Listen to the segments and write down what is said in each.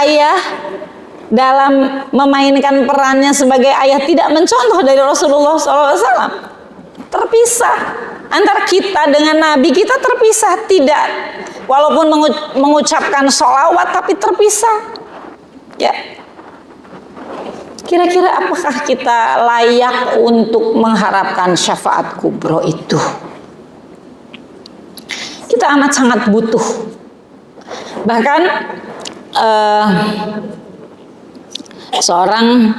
ayah dalam memainkan perannya sebagai ayah tidak mencontoh dari Rasulullah SAW. Terpisah antara kita dengan Nabi, kita terpisah, tidak, walaupun mengucapkan sholawat tapi terpisah. Ya, kira-kira apakah kita layak untuk mengharapkan syafaat kubro itu? Kita amat sangat butuh. Bahkan seorang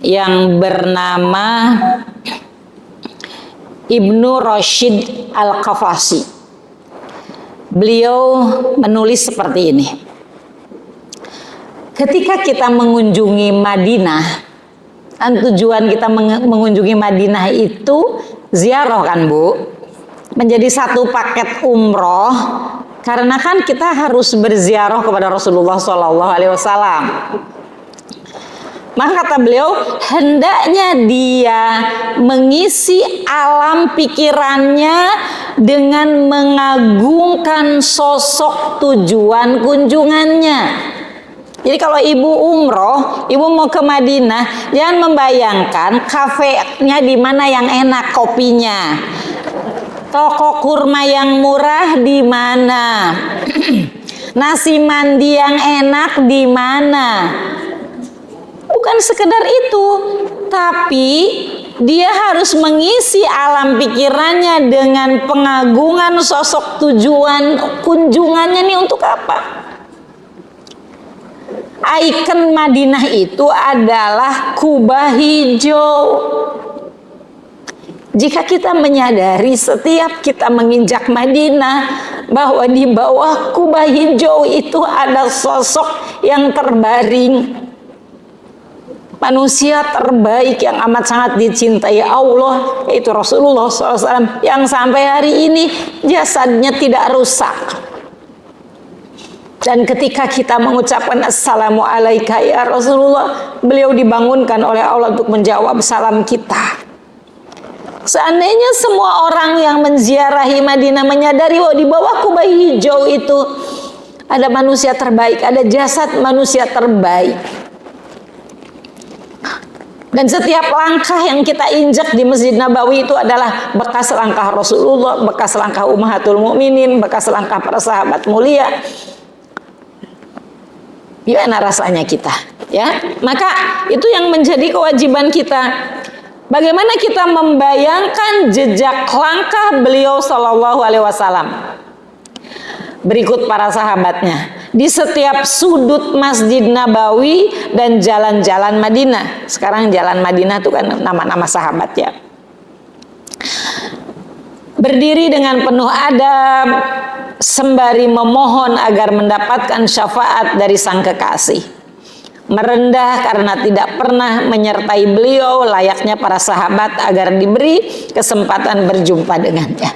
yang bernama Ibnu Rashid Al-Qafasi, beliau menulis seperti ini. Ketika kita mengunjungi Madinah, kan tujuan kita mengunjungi Madinah itu ziarah kan Bu, menjadi satu paket umroh, karena kan kita harus berziarah kepada Rasulullah SAW. Maka kata beliau, hendaknya dia mengisi alam pikirannya dengan mengagungkan sosok tujuan kunjungannya. Jadi kalau ibu umroh, ibu mau ke Madinah, jangan membayangkan kafenya di mana yang enak kopinya, toko kurma yang murah di mana, nasi mandi yang enak di mana. Bukan sekedar itu, tapi dia harus mengisi alam pikirannya dengan pengagungan sosok tujuan kunjungannya nih untuk apa? Ikon Madinah itu adalah kubah hijau. Jika kita menyadari setiap kita menginjak Madinah bahwa di bawah kubah hijau itu ada sosok yang terbaring, manusia terbaik yang amat sangat dicintai Allah, yaitu Rasulullah SAW, yang sampai hari ini jasadnya tidak rusak. Dan ketika kita mengucapkan Assalamualaikum ya Rasulullah, beliau dibangunkan oleh Allah untuk menjawab salam kita. Seandainya semua orang yang menziarahi Madinah menyadari bahwa di bawah kubah hijau itu ada manusia terbaik, ada jasad manusia terbaik, dan setiap langkah yang kita injak di Masjid Nabawi itu adalah bekas langkah Rasulullah, bekas langkah Ummahatul Mukminin, bekas langkah para sahabat mulia, gimana rasanya kita? Ya, maka itu yang menjadi kewajiban kita. Bagaimana kita membayangkan jejak langkah beliau Shallallahu Alaihi Wasallam? Berikut para sahabatnya di setiap sudut Masjid Nabawi dan jalan-jalan Madinah. Sekarang jalan Madinah itu kan nama-nama sahabat ya. Berdiri dengan penuh adab sembari memohon agar mendapatkan syafaat dari sang kekasih. Merendah karena tidak pernah menyertai beliau layaknya para sahabat agar diberi kesempatan berjumpa dengannya.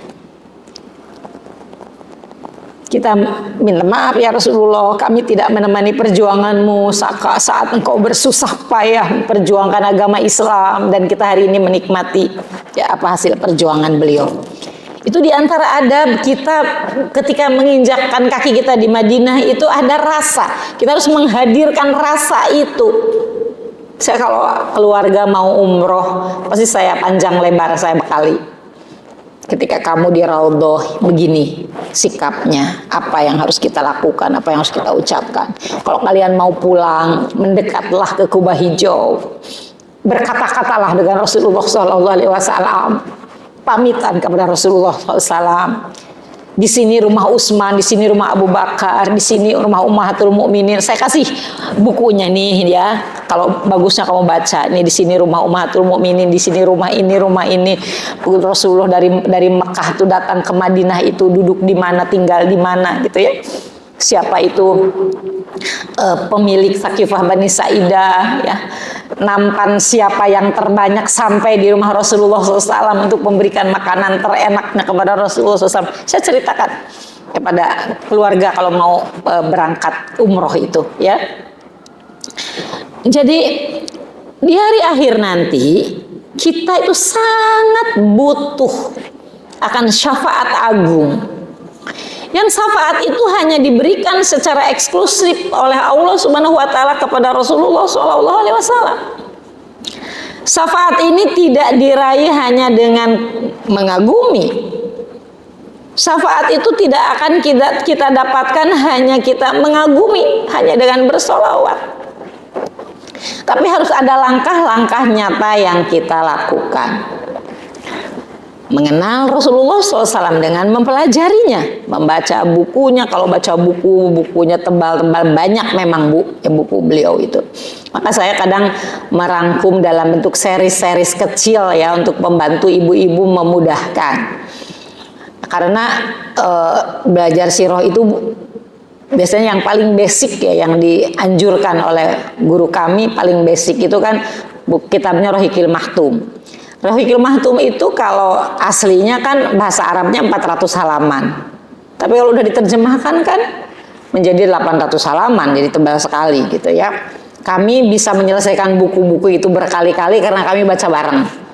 Kita minta maaf ya Rasulullah, kami tidak menemani perjuanganmu saat engkau bersusah payah memperjuangkan agama Islam, dan kita hari ini menikmati ya apa hasil perjuangan beliau. Itu diantara adab kita ketika menginjakkan kaki kita di Madinah, itu ada rasa. Kita harus menghadirkan rasa itu. Saya kalau keluarga mau umroh, pasti saya panjang lebar saya bekali. Ketika kamu di Raudhah begini sikapnya, apa yang harus kita lakukan, apa yang harus kita ucapkan. Kalau kalian mau pulang, mendekatlah ke kubah hijau, berkata-katalah dengan Rasulullah SAW, pamitan kepada Rasulullah SAW. Di sini rumah Utsman, di sini rumah Abu Bakar, di sini rumah Ummahatul Mukminin. Saya kasih bukunya nih ya. Kalau bagusnya kamu baca nih, di sini rumah Ummahatul Mukminin, di sini rumah ini. Rasulullah dari Mekah itu datang ke Madinah itu duduk di mana, tinggal di mana gitu ya. Siapa itu pemilik Sakifah Bani Sa'idah ya. Nampan siapa yang terbanyak sampai di rumah Rasulullah SAW untuk memberikan makanan terenaknya kepada Rasulullah SAW. Saya ceritakan kepada keluarga kalau mau berangkat umroh itu ya. Jadi di hari akhir nanti kita itu sangat butuh akan syafaat agung Yang syafaat itu hanya diberikan secara eksklusif oleh Allah Subhanahu wa taala kepada Rasulullah sallallahu alaihi wasallam. Syafaat ini tidak diraih hanya dengan mengagumi. Syafaat itu tidak akan kita dapatkan hanya kita mengagumi, hanya dengan bersolawat. Tapi harus ada langkah-langkah nyata yang kita lakukan. Mengenal Rasulullah SAW dengan mempelajarinya, membaca bukunya. Kalau baca bukunya tebal-tebal, banyak memang buku beliau itu. Maka saya kadang merangkum dalam bentuk series-series kecil ya, untuk membantu ibu-ibu memudahkan. Karena belajar sirah itu biasanya yang paling basic ya, yang dianjurkan oleh guru kami paling basic itu kan kitabnya Rohiqil Mahtum. Rohiqil Mahtum itu kalau aslinya kan bahasa Arabnya 400 halaman. Tapi kalau udah diterjemahkan kan menjadi 800 halaman, jadi tebal sekali gitu ya. Kami bisa menyelesaikan buku-buku itu berkali-kali karena kami baca bareng.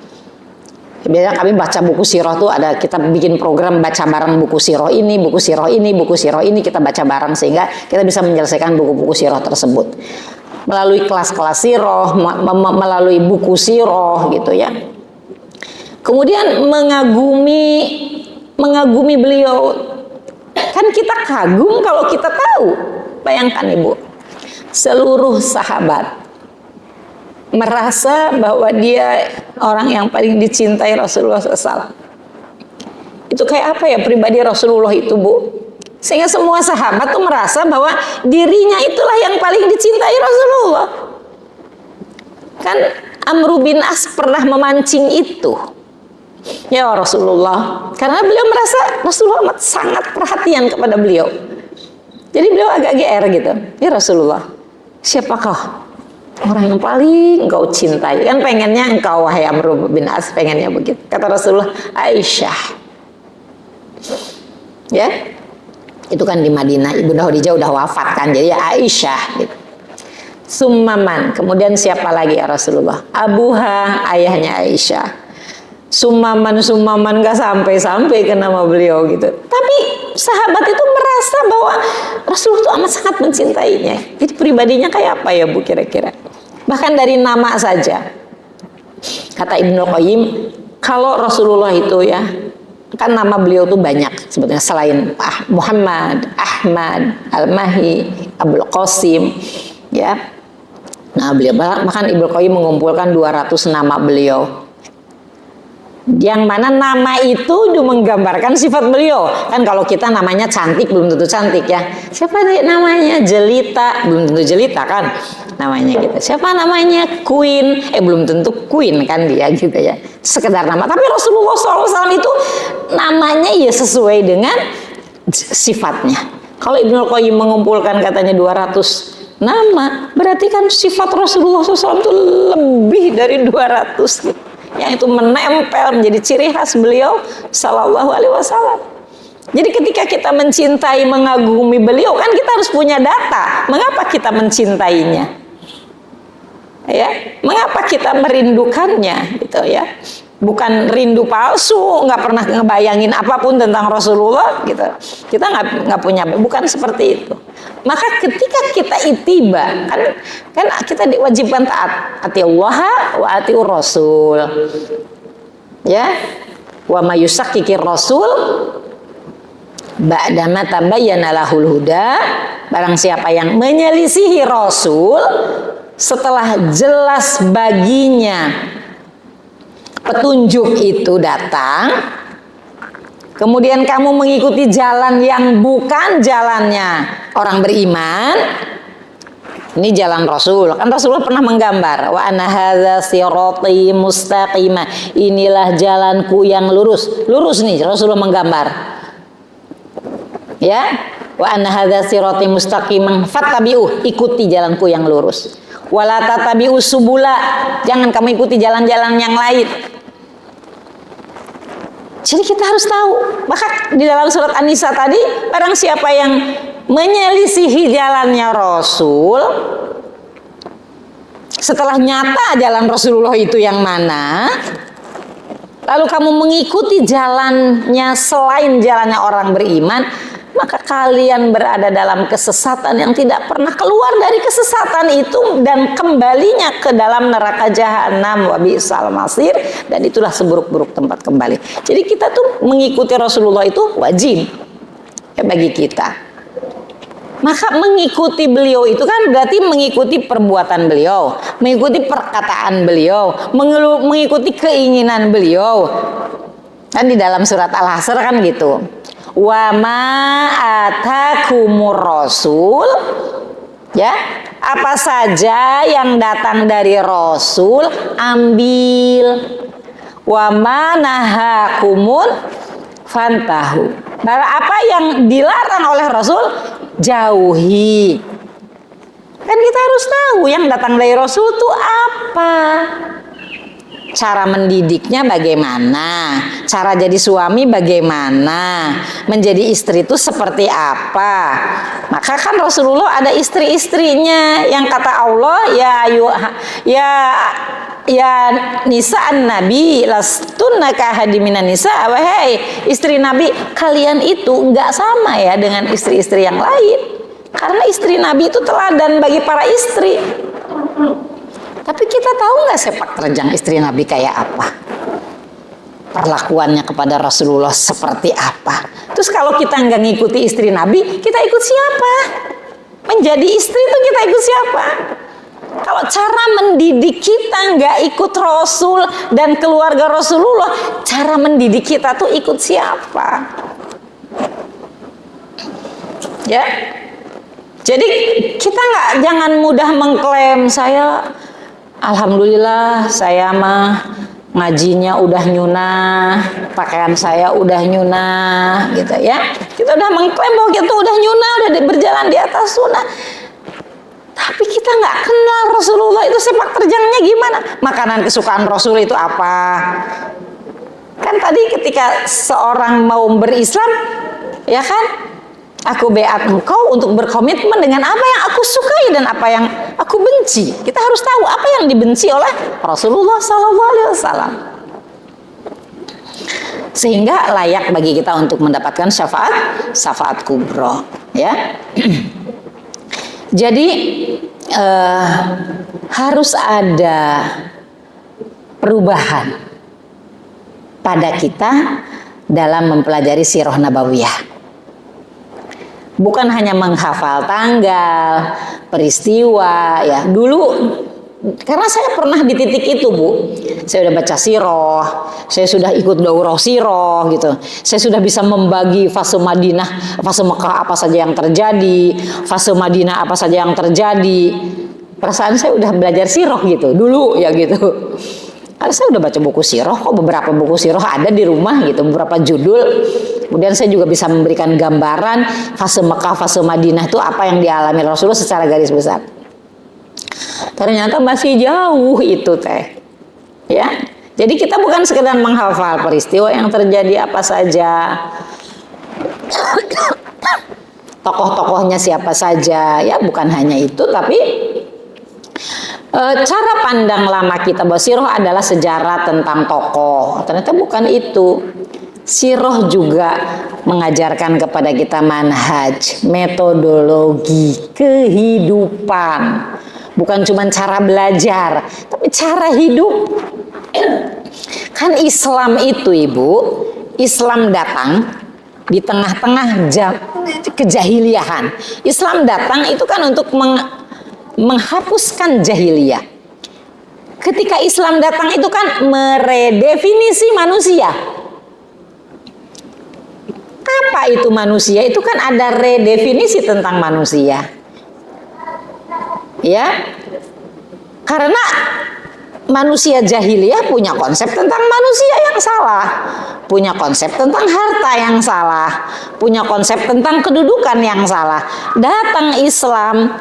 Biasanya kami baca buku sirah tuh ada, kita bikin program baca bareng buku sirah ini, buku sirah ini, buku sirah ini, kita baca bareng sehingga kita bisa menyelesaikan buku-buku sirah tersebut. Melalui kelas-kelas sirah, melalui buku sirah gitu ya. Kemudian mengagumi beliau. Kan kita kagum kalau kita tahu. Bayangkan Ibu, seluruh sahabat merasa bahwa dia orang yang paling dicintai Rasulullah SAW. Itu kayak apa ya pribadi Rasulullah itu, Bu? Sehingga semua sahabat tuh merasa bahwa dirinya itulah yang paling dicintai Rasulullah. Kan Amr bin As pernah memancing itu. Ya Rasulullah, karena beliau merasa Rasulullah sangat perhatian kepada beliau. Jadi beliau agak GR gitu. Ya Rasulullah, siapakah orang yang paling engkau cintai? Kan pengennya engkau, wahai Amr bin As, pengennya begitu. Kata Rasulullah, Aisyah. Ya, itu kan di Madinah, Ibunda Khadijah udah wafat kan, jadi Aisyah gitu. Summaman, kemudian siapa lagi ya Rasulullah? Abuha, ayahnya Aisyah. Summaman gak sampai ke nama beliau gitu. Tapi sahabat itu merasa bahwa Rasulullah itu amat sangat mencintainya. Jadi pribadinya kayak apa ya Bu kira-kira? Bahkan dari nama saja. Kata Ibnu Qayyim, kalau Rasulullah itu ya, kan nama beliau tuh banyak sebetulnya selain Muhammad, Ahmad, Al-Mahi, Abul Qasim ya. Nah, beliau bahkan Ibnu Qayyim mengumpulkan 200 nama beliau. Yang mana nama itu menggambarkan sifat beliau. Kan kalau kita namanya cantik belum tentu cantik ya. Siapa namanya Jelita, belum tentu Jelita kan namanya gitu. Siapa namanya Queen, belum tentu Queen kan dia gitu ya. Sekedar nama. Tapi Rasulullah SAW itu namanya ya sesuai dengan sifatnya. Kalau Ibnu Qayyim mengumpulkan katanya 200 nama, berarti kan sifat Rasulullah SAW itu lebih dari 200 gitu. Yang itu menempel menjadi ciri khas beliau Sallallahu Alaihi Wasallam. Jadi ketika kita mencintai, mengagumi beliau, kan kita harus punya data. Mengapa kita mencintainya? Ya, mengapa kita merindukannya? Gitu ya. Bukan rindu palsu, nggak pernah ngebayangin apapun tentang Rasulullah, gitu. Kita nggak punya, bukan seperti itu. Maka ketika kita itiba, kan kita diwajibkan taat, ati Allah wa ati Rasul, ya, wa mayusakikir Rasul, ba'dama tabayyana lahul huda, barang siapa yang menyelisihi Rasul setelah jelas baginya petunjuk itu datang, kemudian kamu mengikuti jalan yang bukan jalannya orang beriman. Ini jalan Rasul. Kan Rasulullah pernah menggambar, wa anna hadza sirati mustaqimah. Inilah jalanku yang lurus. Lurus nih Rasulullah menggambar. Ya, wa anna hadza sirati mustaqimah fattabi'u, ikuti jalanku yang lurus. Wala tatabi'u subula, jangan kamu ikuti jalan-jalan yang lain. Jadi kita harus tahu. Maka di dalam surat An-Nisa tadi, barang siapa yang menyelisihi jalannya Rasul, setelah nyata jalan Rasulullah itu yang mana, lalu kamu mengikuti jalannya selain jalannya orang beriman, maka kalian berada dalam kesesatan yang tidak pernah keluar dari kesesatan itu, dan kembalinya ke dalam neraka jahanam, wa bi'sal masir, dan itulah seburuk-buruk tempat kembali. Jadi kita tuh mengikuti Rasulullah itu wajib ya bagi kita. Maka mengikuti beliau itu kan berarti mengikuti perbuatan beliau, mengikuti perkataan beliau, mengikuti keinginan beliau. Kan di dalam surat Al-Hasr kan gitu. Wa ma atakumur rasul, ya, apa saja yang datang dari Rasul ambil. Wa ma nahakumun fantahu. Nah, apa yang dilarang oleh Rasul jauhi. Kan kita harus tahu yang datang dari Rasul itu apa. Cara mendidiknya bagaimana, cara jadi suami bagaimana, menjadi istri itu seperti apa. Maka kan Rasulullah ada istri-istrinya yang kata Allah ya nisa'an nabi lastunna kahadiminan nisa. Wahai istri Nabi, kalian itu enggak sama ya dengan istri-istri yang lain. Karena istri Nabi itu teladan bagi para istri. Tapi kita tahu nggak sepak terjang istri Nabi kayak apa? Perlakuannya kepada Rasulullah seperti apa? Terus kalau kita nggak ngikuti istri Nabi, kita ikut siapa? Menjadi istri itu kita ikut siapa? Kalau cara mendidik kita nggak ikut Rasul dan keluarga Rasulullah, cara mendidik kita tuh ikut siapa? Ya, jadi kita jangan mudah mengklaim saya, alhamdulillah saya mah ngajinya udah nyunah, pakaian saya udah nyunah, gitu ya. Kita udah mengklaim bahwa kita udah nyunah, udah berjalan di atas sunnah. Tapi kita nggak kenal Rasulullah itu sepak terjangnya gimana. Makanan kesukaan Rasul itu apa? Kan tadi ketika seorang mau berislam, ya kan? Aku beat engkau untuk berkomitmen dengan apa yang aku sukai dan apa yang aku benci. Kita harus tahu apa yang dibenci oleh Rasulullah SAW. Sehingga layak bagi kita untuk mendapatkan syafaat kubro. Ya. Jadi harus ada perubahan pada kita dalam mempelajari sirah nabawiyah. Bukan hanya menghafal tanggal, peristiwa, ya. Dulu karena saya pernah di titik itu, Bu. Saya udah baca sirah, saya sudah ikut daurah sirah gitu. Saya sudah bisa membagi fase Madinah, fase Mekah apa saja yang terjadi, fase Madinah apa saja yang terjadi. Perasaan saya udah belajar sirah gitu dulu ya gitu. Karena saya udah baca buku sirah, kok beberapa buku sirah ada di rumah gitu, beberapa judul. Kemudian saya juga bisa memberikan gambaran fase Mekah, fase Madinah itu apa yang dialami Rasulullah secara garis besar. Ternyata masih jauh itu teh. Ya. Jadi kita bukan sekedar menghafal peristiwa yang terjadi apa saja. Tokoh-tokohnya siapa saja, ya bukan hanya itu, tapi cara pandang lama kita bahwa sirah adalah sejarah tentang tokoh. Ternyata bukan itu. Sirah juga mengajarkan kepada kita manhaj, metodologi kehidupan. Bukan cuma cara belajar, tapi cara hidup. Kan Islam itu, Ibu, Islam datang di tengah-tengah kejahiliahan. Islam datang itu kan untuk menghapuskan jahiliyah. Ketika Islam datang itu kan meredefinisi manusia. Apa itu manusia? Itu kan ada redefinisi tentang manusia. Ya. Karena manusia jahiliyah punya konsep tentang manusia yang salah, punya konsep tentang harta yang salah, punya konsep tentang kedudukan yang salah. Datang Islam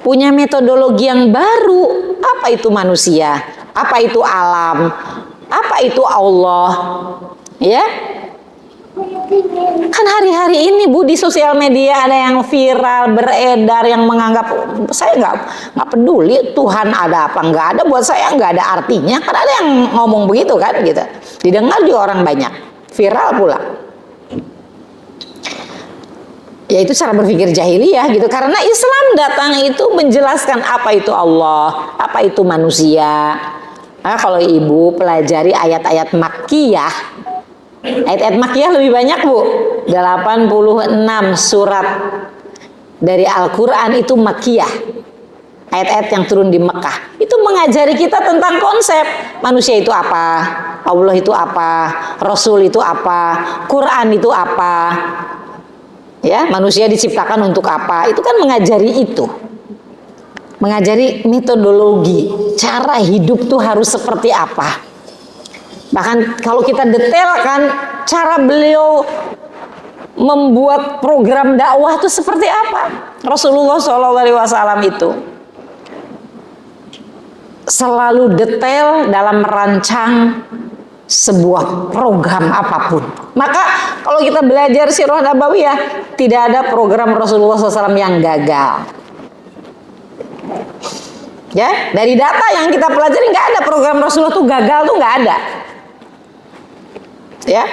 punya metodologi yang baru. Apa itu manusia? Apa itu alam? Apa itu Allah? Ya. Kan hari-hari ini, Bu, di sosial media ada yang viral, beredar, yang menganggap saya nggak peduli Tuhan ada apa nggak ada, buat saya nggak ada artinya. Kan ada yang ngomong begitu kan, gitu. Didengar juga orang banyak, viral pula. Yaitu cara berpikir jahiliyah gitu. Karena Islam datang itu menjelaskan apa itu Allah, apa itu manusia. Nah, kalau ibu pelajari ayat-ayat Makkiyah, ayat-ayat Makkiyah lebih banyak bu, 86 surat dari Al-Quran itu Makkiyah. Ayat-ayat yang turun di Mekah itu mengajari kita tentang konsep manusia itu apa, Allah itu apa, Rasul itu apa, Quran itu apa. Ya, manusia diciptakan untuk apa? Itu kan mengajari itu. Mengajari metodologi, cara hidup tuh harus seperti apa. Bahkan kalau kita detailkan cara beliau membuat program dakwah itu seperti apa? Rasulullah SAW itu selalu detail dalam merancang sebuah program apapun. Maka kalau kita belajar Sirah Nabawiyah, tidak ada program Rasulullah SAW yang gagal. Ya, dari data yang kita pelajari nggak ada program Rasulullah tuh gagal tuh nggak ada. Ya,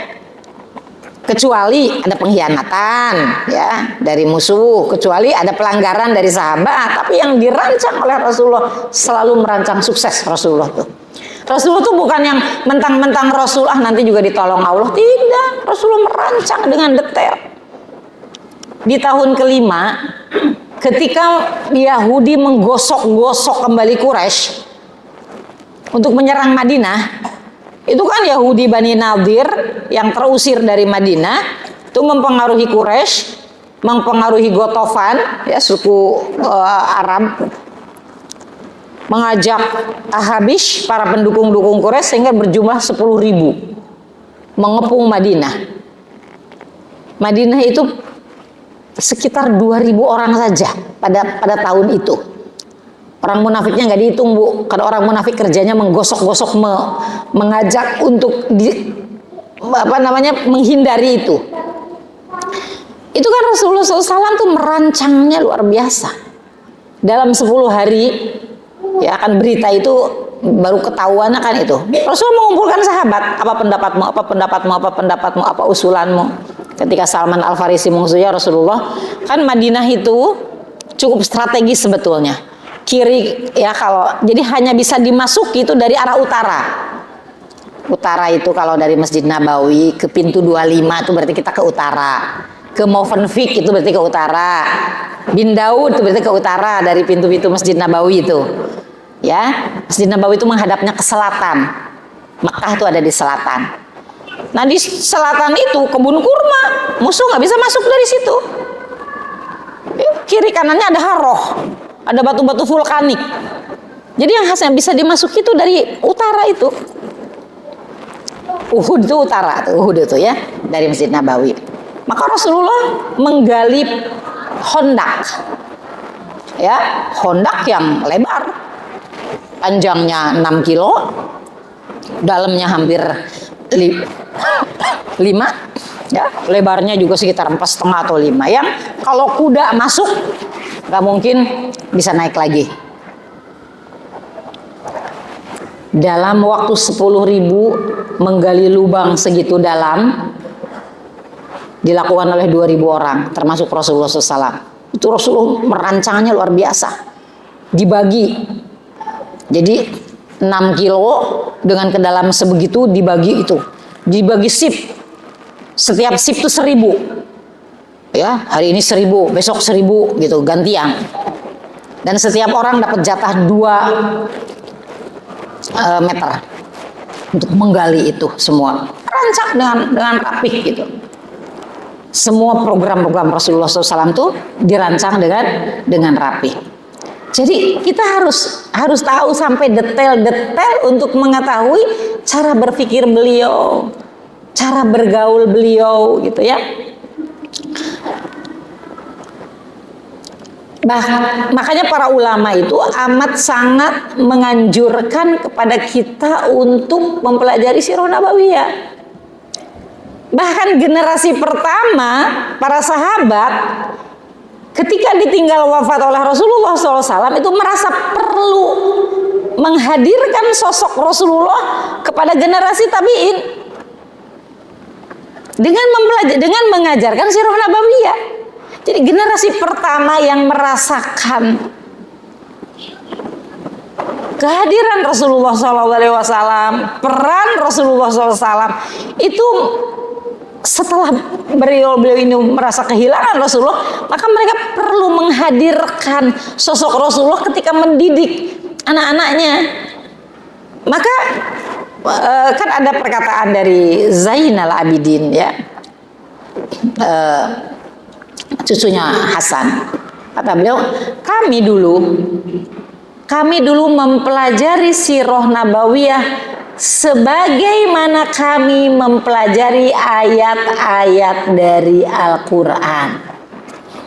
kecuali ada pengkhianatan ya dari musuh, kecuali ada pelanggaran dari sahabat. Tapi yang dirancang oleh Rasulullah selalu merancang sukses Rasulullah tuh. Rasulullah tuh bukan yang mentang-mentang Rasulullah nanti juga ditolong Allah. Tidak, Rasulullah merancang dengan detail. Di tahun kelima, ketika Yahudi menggosok-gosok kembali Quraisy untuk menyerang Madinah, itu kan Yahudi Bani Nadir yang terusir dari Madinah itu mempengaruhi Quraisy, mempengaruhi Gotofan, ya suku Arab, mengajak Ahabish, para pendukung-dukung Quraisy sehingga berjumlah 10.000 mengepung Madinah. Madinah itu sekitar 2.000 orang saja pada tahun itu. Orang munafiknya nggak dihitung bu, karena orang munafik kerjanya menggosok-gosok, mengajak untuk menghindari itu. Itu kan Rasulullah SAW tuh merancangnya luar biasa. Dalam 10 hari ya kan berita itu baru ketahuan kan itu. Rasulullah mengumpulkan sahabat, apa pendapatmu, apa pendapatmu, apa pendapatmu, apa usulanmu. Ketika Salman Al-Farisi mengusirnya Rasulullah, kan Madinah itu cukup strategis sebetulnya. Kiri ya kalau jadi hanya bisa dimasuki itu dari arah utara. Utara itu kalau dari Masjid Nabawi ke pintu 25 itu berarti kita ke utara. Ke Movenpick itu berarti ke utara. Bin Daud itu berarti ke utara dari pintu-pintu Masjid Nabawi itu. Ya, Masjid Nabawi itu menghadapnya ke selatan. Mekah itu ada di selatan. Nah di selatan itu kebun kurma, musuh nggak bisa masuk dari situ. Kiri kanannya ada haroh, ada batu-batu vulkanik. Jadi yang khasnya bisa dimasuki itu dari utara itu. Uhud itu utara, Uhud itu ya dari Masjid Nabawi. Maka Rasulullah menggali hondak, ya hondak yang lebar, panjangnya 6 kilo, dalamnya hampir 5, ya lebarnya juga sekitar 4,5 atau 5. Yang kalau kuda masuk nggak mungkin bisa naik lagi. Dalam waktu 10.000 menggali lubang segitu dalam dilakukan oleh 2.000 orang, termasuk Rasulullah SAW. Itu Rasulullah merancangnya luar biasa. Dibagi, jadi 6 kilo dengan ke dalam sebegitu dibagi itu, dibagi sip. Setiap sip itu 1.000. Ya, hari ini 1.000, besok 1.000 gitu, gantian. Dan setiap orang dapat jatah 2 meter untuk menggali itu semua. Rancang dengan rapih gitu. Semua program-program Rasulullah SAW itu dirancang dengan rapi. Jadi kita harus tahu sampai detail-detail untuk mengetahui cara berpikir beliau, cara bergaul beliau, gitu ya. Makanya para ulama itu amat sangat menganjurkan kepada kita untuk mempelajari Sirah Nabawiyah. Bahkan generasi pertama para sahabat ketika ditinggal wafat oleh Rasulullah SAW itu merasa perlu menghadirkan sosok Rasulullah kepada generasi tabi'in dengan mengajarkan Sirah Nabawiyah. Jadi generasi pertama yang merasakan kehadiran Rasulullah SAW, peran Rasulullah SAW itu setelah beliau ini merasa kehilangan Rasulullah, maka mereka perlu menghadirkan sosok Rasulullah ketika mendidik anak-anaknya. Maka kan ada perkataan dari Zainal Abidin ya, cucunya Hasan, kata beliau, kami dulu mempelajari sirah nabawiyah sebagaimana kami mempelajari ayat-ayat dari Al-Quran.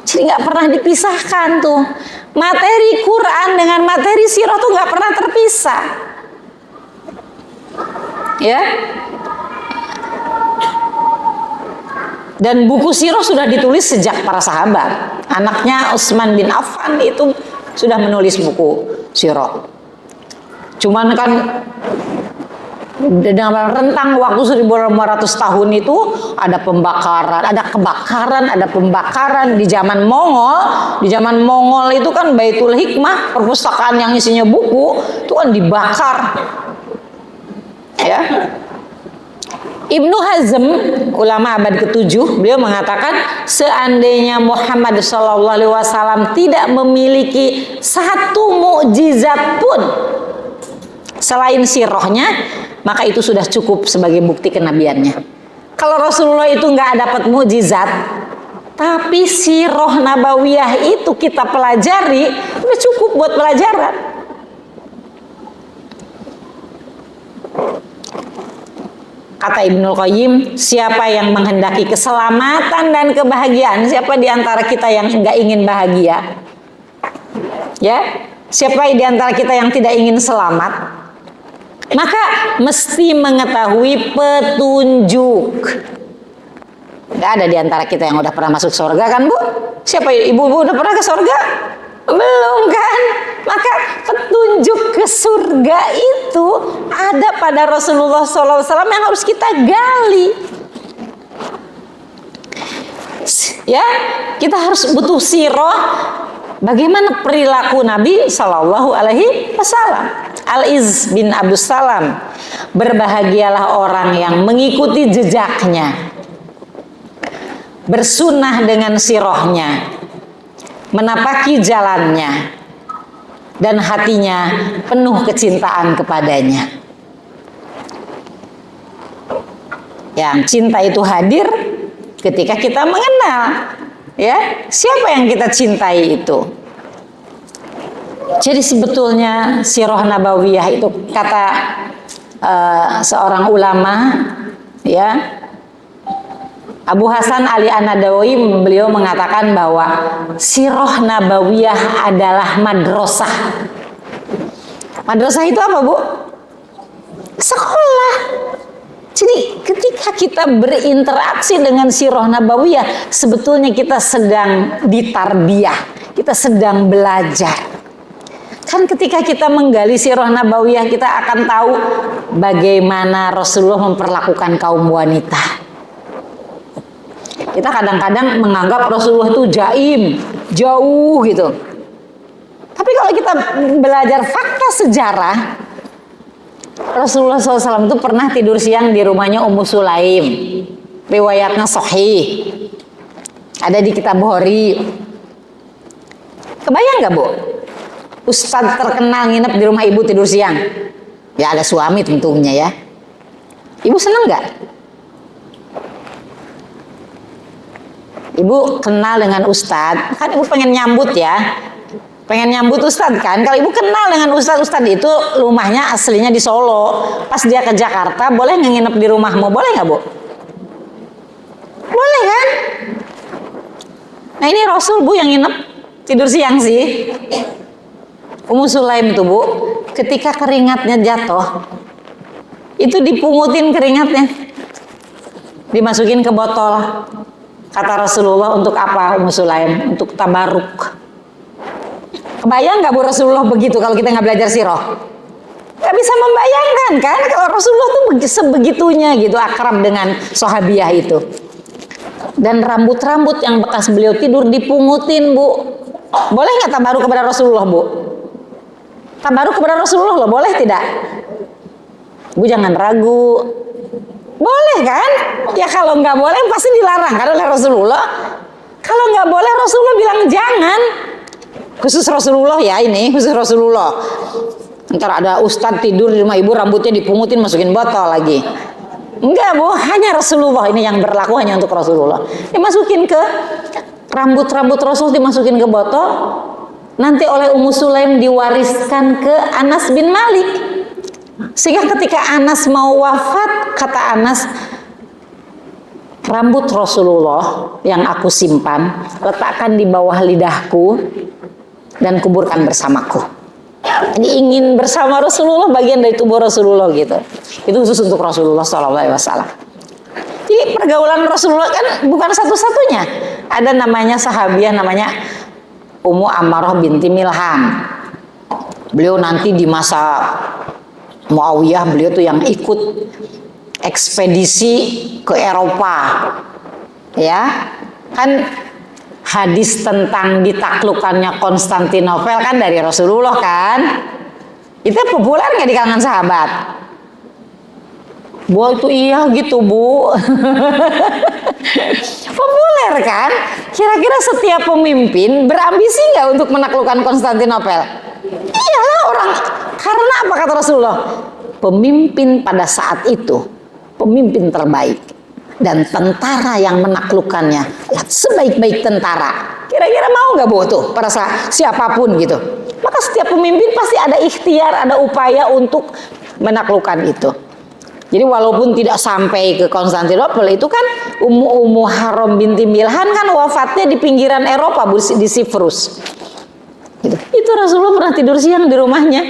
Jadi nggak pernah dipisahkan tuh, materi Quran dengan materi sirah tuh nggak pernah terpisah, ya. Dan buku sirah sudah ditulis sejak para sahabat. Anaknya Utsman bin Affan itu sudah menulis buku sirah. Cuman kan dalam rentang waktu 1500 tahun itu ada pembakaran, ada kebakaran, ada pembakaran di zaman Mongol. Di zaman Mongol itu kan Baitul Hikmah, perpustakaan yang isinya buku itu kan dibakar. Ya. Ibnu Hazm, ulama abad ke-7, beliau mengatakan seandainya Muhammad SAW tidak memiliki satu mukjizat pun selain sirahnya, maka itu sudah cukup sebagai bukti kenabiannya. Kalau Rasulullah itu nggak dapat mukjizat, tapi sirah nabawiyah itu kita pelajari, udah cukup buat pelajaran. Kata Ibnul Qayyim, siapa yang menghendaki keselamatan dan kebahagiaan? Siapa di antara kita yang enggak ingin bahagia? Ya, siapa di antara kita yang tidak ingin selamat? Maka mesti mengetahui petunjuk. Enggak ada di antara kita yang udah pernah masuk surga kan, Bu? Siapa ibu-ibu udah pernah ke surga? Belum kan? Maka petunjuk ke surga itu ada pada Rasulullah SAW yang harus kita gali. Ya, kita harus butuh sirah. Bagaimana perilaku Nabi Shallallahu Alaihi Wasallam? Al-Iz bin Abdus Salam, berbahagialah orang yang mengikuti jejaknya, bersunah dengan sirahnya, menapaki jalannya, dan hatinya penuh kecintaan kepadanya. Yang cinta itu hadir ketika kita mengenal, ya, siapa yang kita cintai itu. Jadi sebetulnya sirah nabawiyah itu kata seorang ulama, ya, Abu Hasan Ali An-Nadawi, beliau mengatakan bahwa sirah nabawiyah adalah madrasah. Madrasah itu apa, Bu? Sekolah. Jadi ketika kita berinteraksi dengan sirah nabawiyah, sebetulnya kita sedang ditarbiyah, kita sedang belajar. Kan ketika kita menggali sirah nabawiyah, kita akan tahu bagaimana Rasulullah memperlakukan kaum wanita. Kita kadang-kadang menganggap Rasulullah itu jaim, jauh gitu. Tapi kalau kita belajar fakta sejarah, Rasulullah SAW itu pernah tidur siang di rumahnya Ummu Sulaim. Riwayatnya sahih. Ada di kitab Bukhari. Kebayang nggak, Bu? Ustadz terkenal nginep di rumah ibu tidur siang. Ya ada suami tentunya ya. Ibu seneng nggak? Ibu kenal dengan Ustadz, kan ibu pengen nyambut ya, pengen nyambut Ustadz kan. Kalau ibu kenal dengan Ustadz itu rumahnya aslinya di Solo, pas dia ke Jakarta boleh nginep di rumahmu, boleh nggak, Bu? Boleh kan? Nah ini Rasul, Bu, yang nginep tidur siang sih. Ummu Sulaim itu, Bu, ketika keringatnya jatuh, itu dipungutin keringatnya, dimasukin ke botol. Kata Rasulullah, untuk apa Ummu Sulaim? Untuk tabaruk. Kebayang nggak, Bu, Rasulullah begitu kalau kita nggak belajar sirah? Nggak bisa membayangkan kan kalau Rasulullah tuh sebegitunya gitu akrab dengan sahabiah itu. Dan rambut-rambut yang bekas beliau tidur dipungutin, Bu. Boleh nggak tabaruk kepada Rasulullah, Bu? Tabaruk kepada Rasulullah loh, boleh tidak? Bu jangan ragu. Boleh kan? Ya kalau nggak boleh pasti dilarang kan oleh Rasulullah. Kalau nggak boleh Rasulullah bilang jangan. Khusus Rasulullah ya ini, khusus Rasulullah. Ntar ada ustadz tidur di rumah ibu rambutnya dipungutin masukin botol lagi. Enggak, Bu, hanya Rasulullah ini yang berlaku hanya untuk Rasulullah. Dimasukin ke rambut-rambut Rasul dimasukin ke botol. Nanti oleh Ummu Sulaim diwariskan ke Anas bin Malik. Sehingga ketika Anas mau wafat, kata Anas, rambut Rasulullah yang aku simpan, letakkan di bawah lidahku dan kuburkan bersamaku. Jadi ingin bersama Rasulullah, bagian dari tubuh Rasulullah gitu. Itu khusus untuk Rasulullah SAW. Jadi pergaulan Rasulullah kan bukan satu-satunya. Ada namanya sahabiah namanya Ummu Ammarah binti Milham. Beliau nanti di masa Muawiyah, beliau tuh yang ikut ekspedisi ke Eropa. Ya, kan hadis tentang ditaklukannya Konstantinopel kan dari Rasulullah kan. Itu populer nggak di kalangan sahabat? Bu itu iya gitu, Bu. Populer kan? Kira-kira setiap pemimpin berambisi nggak untuk menaklukkan Konstantinopel? Iyalah orang. Karena apa kata Rasulullah? Pemimpin pada saat itu, pemimpin terbaik. Dan tentara yang menaklukkannya sebaik-baik tentara. Kira-kira mau nggak, Bu, tuh pada siapapun gitu? Maka setiap pemimpin pasti ada ikhtiar, ada upaya untuk menaklukkan itu. Jadi walaupun tidak sampai ke Konstantinopel, itu kan Ummu Haram binti Milhan kan wafatnya di pinggiran Eropa, Bu, di Siprus. Gitu. Itu Rasulullah pernah tidur siang di rumahnya.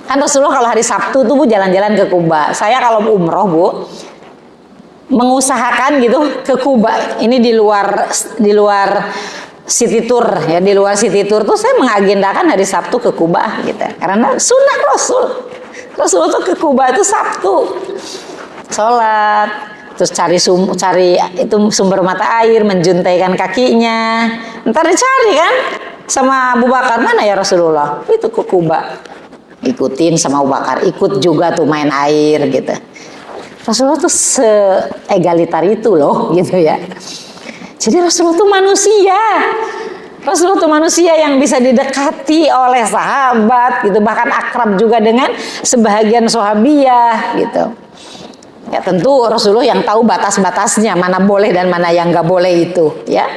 Kan Rasulullah kalau hari Sabtu tuh, Bu, jalan-jalan ke Kuba. Saya kalau umroh, Bu, mengusahakan gitu ke Kuba. Ini di luar city tour ya, di luar city tour tuh saya mengagendakan hari Sabtu ke Kuba gitu. Karena sunnah Rasul tuh ke Kuba itu Sabtu. Sholat, terus cari itu sumber mata air, menjuntaikan kakinya. Ntar dicari kan sama Abu Bakar, mana ya Rasulullah? Itu ke Kuba. Ikutin sama Abu Bakar, ikut juga tuh main air gitu. Rasulullah tuh se-egalitar itu loh gitu ya. Jadi Rasulullah tuh manusia. Rasulullah tuh manusia yang bisa didekati oleh sahabat gitu, bahkan akrab juga dengan sebahagian sahabiah gitu. Ya tentu Rasulullah yang tahu batas-batasnya, mana boleh dan mana yang nggak boleh itu ya.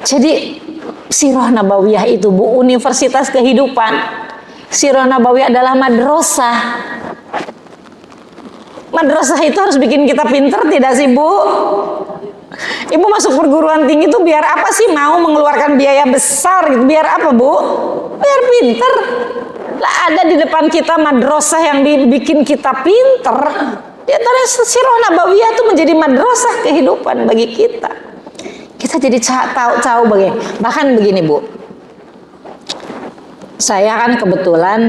Jadi Sirah Nabawiyah itu, Bu, universitas kehidupan. Sirah Nabawiyah adalah madrasah. Madrasah itu harus bikin kita pinter tidak sih, Bu? Ibu masuk perguruan tinggi itu biar apa sih? Mau mengeluarkan biaya besar gitu. Biar apa, Bu? Biar pinter. Lah ada di depan kita madrasah yang bikin kita pinter. Di antara Sirah Nabawiyah itu menjadi madrasah kehidupan bagi kita. Kita jadi tahu bagaimana. Bahkan begini, Bu. Saya kan kebetulan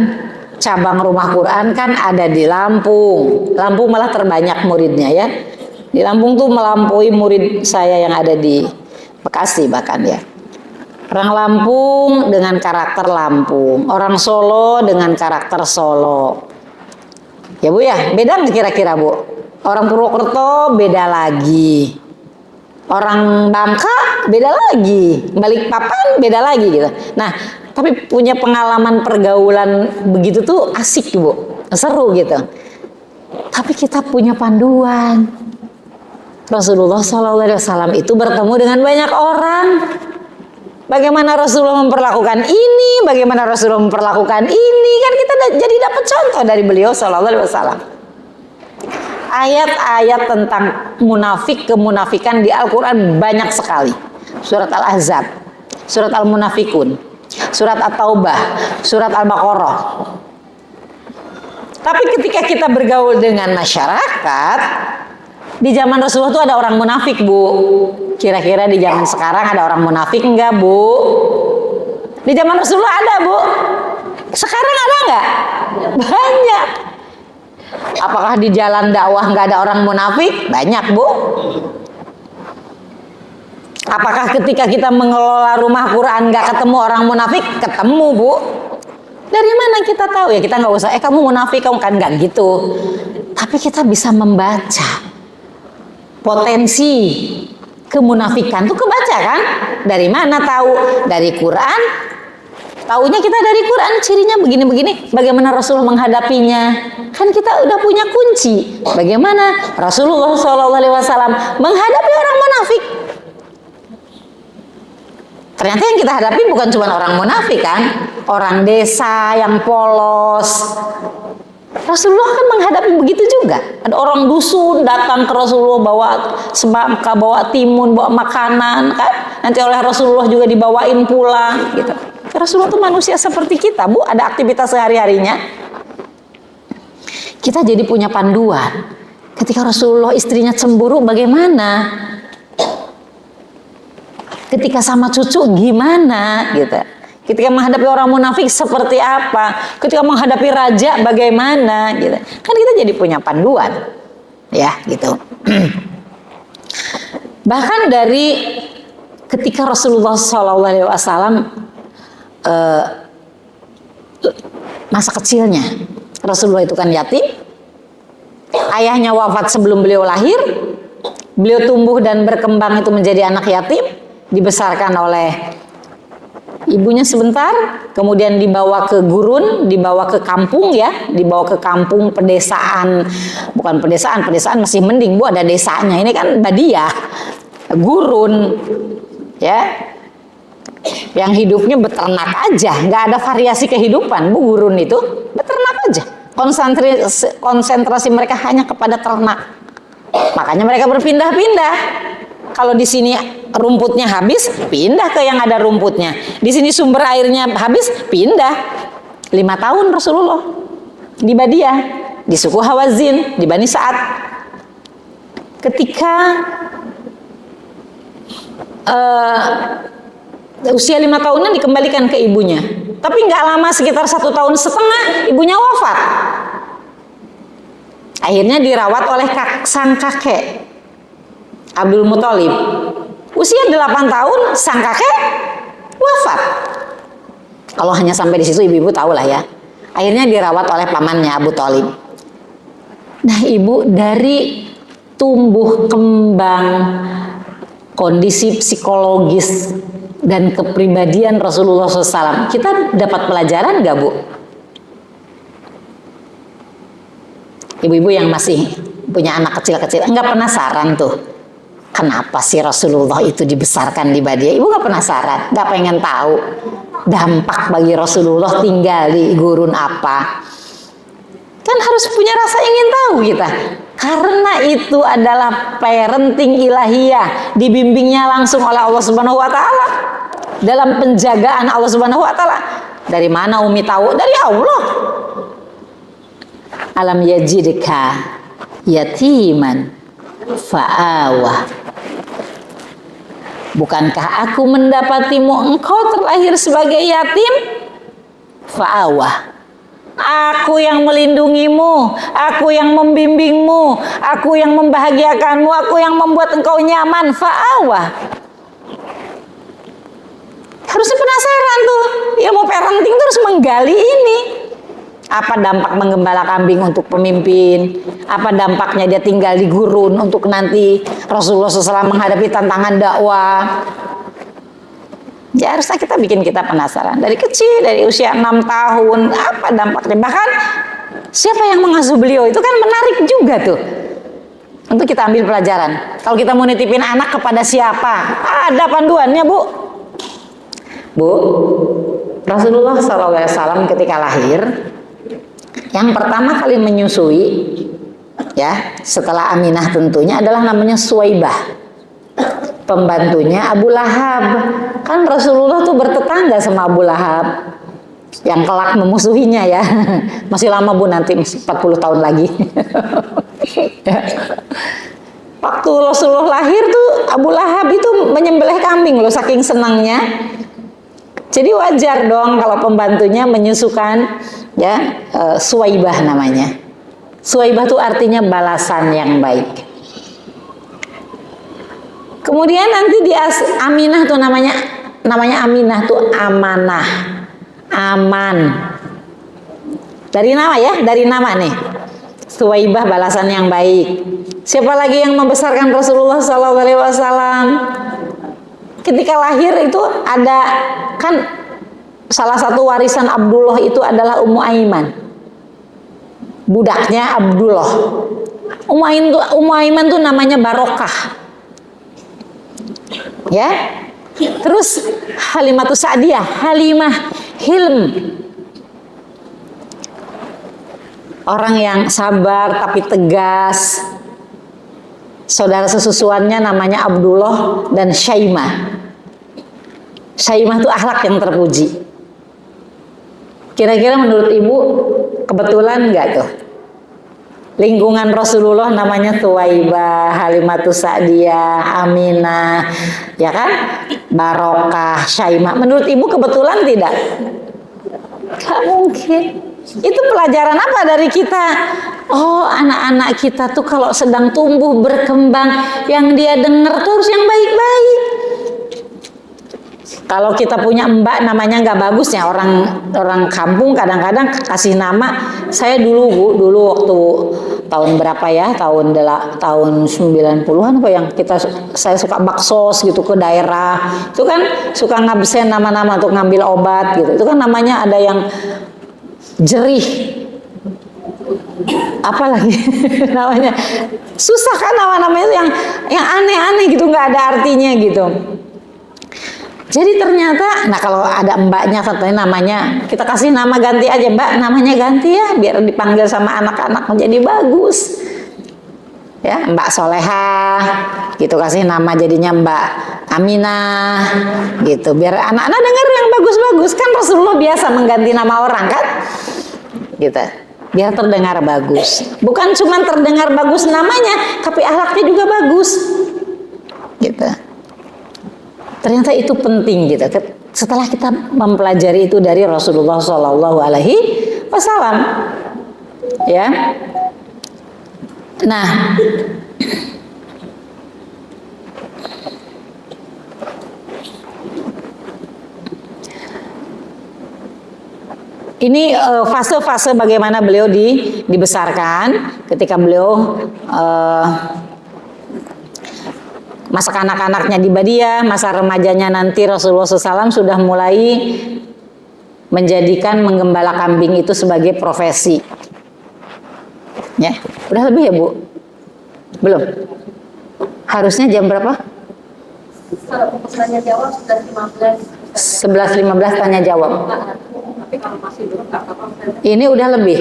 cabang rumah Quran kan ada di Lampung. Lampung malah terbanyak muridnya ya. Di Lampung tuh melampaui murid saya yang ada di Bekasi bahkan ya. Orang Lampung dengan karakter Lampung, orang Solo dengan karakter Solo. Ya, Bu ya, beda nggak kira-kira, Bu? Orang Purwokerto beda lagi. Orang Bangka beda lagi. Balikpapan beda lagi gitu. Nah, tapi punya pengalaman pergaulan begitu tuh asik, Bu. Seru gitu. Tapi kita punya panduan. Rasulullah SAW itu bertemu dengan banyak orang. Bagaimana Rasulullah memperlakukan ini, bagaimana Rasulullah memperlakukan ini, kan kita jadi dapat contoh dari beliau SAW. Ayat-ayat tentang munafik, kemunafikan di Al-Quran banyak sekali. Surat Al-Ahzab, surat Al-Munafikun, surat At-Taubah, surat Al-Baqarah. Tapi ketika kita bergaul dengan masyarakat, di zaman Rasulullah itu ada orang munafik, Bu. Kira-kira di zaman sekarang ada orang munafik enggak, Bu? Di zaman Rasulullah ada, Bu. Sekarang ada enggak? Banyak. Apakah di jalan dakwah enggak ada orang munafik? Banyak, Bu. Apakah ketika kita mengelola rumah Quran nggak ketemu orang munafik? Ketemu, Bu. Dari mana kita tahu? Ya kita nggak usah, kamu munafik, kamu kan nggak gitu. Tapi kita bisa membaca potensi kemunafikan tuh kebaca kan? Dari mana tahu? Dari Quran. Taunya kita dari Quran, cirinya begini-begini. Bagaimana Rasulullah menghadapinya? Kan kita udah punya kunci. Bagaimana Rasulullah SAW menghadapi orang munafik? Ternyata yang kita hadapi bukan cuma orang munafik kan, orang desa yang polos. Rasulullah kan menghadapi begitu juga. Ada orang dusun datang ke Rasulullah bawa semangka, bawa timun, bawa makanan kan. Nanti oleh Rasulullah juga dibawain pulang gitu. Rasulullah itu manusia seperti kita, Bu, ada aktivitas sehari-harinya. Kita jadi punya panduan. Ketika Rasulullah istrinya cemburu bagaimana? Ketika sama cucu gimana gitu. Ketika menghadapi orang munafik seperti apa? Ketika menghadapi raja bagaimana gitu. Kan kita jadi punya panduan. Ya, gitu. Bahkan dari ketika Rasulullah SAW masa kecilnya, Rasulullah itu kan yatim. Ayahnya wafat sebelum beliau lahir. Beliau tumbuh dan berkembang itu menjadi anak yatim, dibesarkan oleh ibunya sebentar, kemudian dibawa ke gurun, dibawa ke kampung ya, dibawa ke kampung pedesaan. Bukan pedesaan masih mending, Bu, ada desanya. Ini kan badiah, gurun ya. Yang hidupnya beternak aja, nggak ada variasi kehidupan, Bu, gurun itu beternak aja. Konsentrasi mereka hanya kepada ternak. Makanya mereka berpindah-pindah. Kalau di sini rumputnya habis, pindah ke yang ada rumputnya. Di sini sumber airnya habis, pindah. 5 tahun Rasulullah di Badiah, di suku Hawazin, di Bani Sa'ad. Ketika usia 5 tahunan dikembalikan ke ibunya. Tapi nggak lama, sekitar 1,5 tahun ibunya wafat. Akhirnya dirawat oleh sang kakek Abdul Muthalib. Usia 8 tahun sang kakek wafat. Kalau hanya sampai di situ ibu-ibu tahu lah ya. Akhirnya dirawat oleh pamannya Abu Thalib. Nah, ibu dari tumbuh kembang kondisi psikologis dan kepribadian Rasulullah SAW, kita dapat pelajaran nggak, Bu? Ibu-ibu yang masih punya anak kecil-kecil, nggak penasaran tuh, kenapa sih Rasulullah itu dibesarkan di Badiah? Ibu nggak penasaran, nggak pengen tahu dampak bagi Rasulullah tinggal di gurun apa? Kan harus punya rasa ingin tahu kita. Karena itu adalah parenting ilahiyah, dibimbingnya langsung oleh Allah Subhanahu wa taala. Dalam penjagaan Allah Subhanahu wa taala. Dari mana Umi tahu? Dari Allah. Alam yajidka yatiman fa'awah. Bukankah aku mendapatimu engkau terlahir sebagai yatim? Fa'awah. Aku yang melindungimu, aku yang membimbingmu, aku yang membahagiakanmu, aku yang membuat engkau nyaman. Fa'awah. Harusnya penasaran tuh, ilmu parenting terus menggali ini. Apa dampak menggembala kambing untuk pemimpin? Apa dampaknya dia tinggal di gurun untuk nanti Rasulullah SAW menghadapi tantangan dakwah? Ya harusnya kita bikin kita penasaran. Dari kecil, dari usia 6 tahun, apa dampaknya? Bahkan siapa yang mengasuh beliau? Itu kan menarik juga tuh. Untuk kita ambil pelajaran. Kalau kita mau nitipin anak kepada siapa? Ada panduannya, Bu. Bu, Rasulullah SAW ketika lahir, yang pertama kali menyusui, ya setelah Aminah tentunya adalah namanya Suwaibah. Pembantunya Abu Lahab. Kan Rasulullah tuh bertetangga sama Abu Lahab yang kelak memusuhinya ya. Masih lama, Bu, nanti 40 tahun lagi. Waktu Rasulullah lahir tuh Abu Lahab itu menyembelih kambing loh, saking senangnya. Jadi wajar dong kalau pembantunya menyusukan ya, Suwaibah namanya. Suwaibah itu artinya balasan yang baik. Kemudian nanti di Aminah tuh namanya Aminah tuh amanah, aman. Dari nama ya, dari nama nih. Suwaibah balasan yang baik. Siapa lagi yang membesarkan Rasulullah SAW? Ketika lahir itu ada kan salah satu warisan Abdullah itu adalah Ummu Aiman, budaknya Abdullah. Ummu Aiman tuh namanya Barokah, ya. Terus Halimatus Sa'diyah, Halimah Hilm, orang yang sabar tapi tegas. Saudara sesusuannya namanya Abdullah dan Syaimah. Syaimah itu akhlak yang terpuji. Kira-kira menurut ibu kebetulan nggak tuh? Lingkungan Rasulullah namanya Thuwaibah, Halimatus Sa'diyah, Aminah, ya kan? Barokah, Syaimah. Menurut ibu kebetulan tidak? Gak mungkin. Itu pelajaran apa dari kita? Oh, anak-anak kita tuh kalau sedang tumbuh berkembang, yang dia dengar tuh harus yang baik-baik. Kalau kita punya mbak namanya nggak bagus ya, orang kampung kadang-kadang kasih nama. Saya dulu Bu, dulu waktu tahun berapa ya, tahun 90-an apa yang saya suka baksos gitu ke daerah. Itu kan suka ngabsen nama-nama untuk ngambil obat gitu. Itu kan namanya ada yang jerih, apalagi namanya susah kan, nama-namanya itu yang aneh-aneh gitu, nggak ada artinya gitu. Jadi ternyata, nah kalau ada mbaknya katanya namanya, kita kasih nama ganti aja, Mbak namanya ganti ya, biar dipanggil sama anak-anak menjadi bagus. Ya, Mbak Solehah, gitu, kasih nama jadinya Mbak Aminah, gitu. Biar anak-anak dengar yang bagus-bagus, kan Rasulullah biasa mengganti nama orang kan, gitu. Biar terdengar bagus. Bukan cuma terdengar bagus namanya, tapi akhlaknya juga bagus, gitu. Ternyata itu penting gitu. Setelah kita mempelajari itu dari Rasulullah Shallallahu Alaihi Wasallam, ya. Nah, ini fase-fase bagaimana beliau dibesarkan ketika beliau masa kanak-kanaknya di Badiah, masa remajanya nanti Rasulullah SAW sudah mulai menjadikan menggembala kambing itu sebagai profesi. Ya, udah lebih ya Bu? Belum? Harusnya jam berapa? Tanya jawab sudah 11.15 tanya jawab. Tapi kalau masih belum apa-apa. Ini udah lebih.